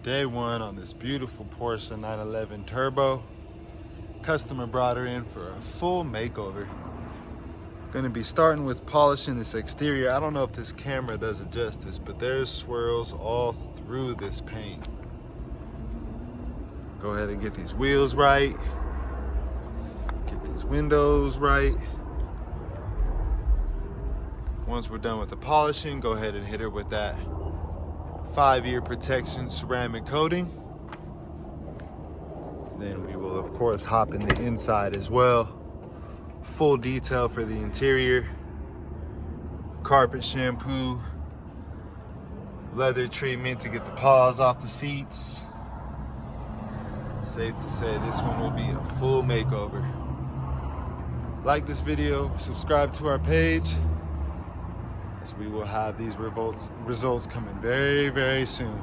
Day one on this beautiful Porsche 911 Turbo. Customer brought her in for a full makeover. Gonna be starting with polishing this exterior. I don't know if this camera does it justice, but there's swirls all through this paint. Go ahead and get these wheels right. Get these windows right. Once we're done with the polishing, go ahead and hit her with that 5-year protection ceramic coating. Then we will of course hop in the inside as well. Full detail for the interior. Carpet shampoo. Leather treatment to get the paws off the seats. It's safe to say this one will be a full makeover. Like this video, subscribe to our page, as we will have these results coming very, very soon.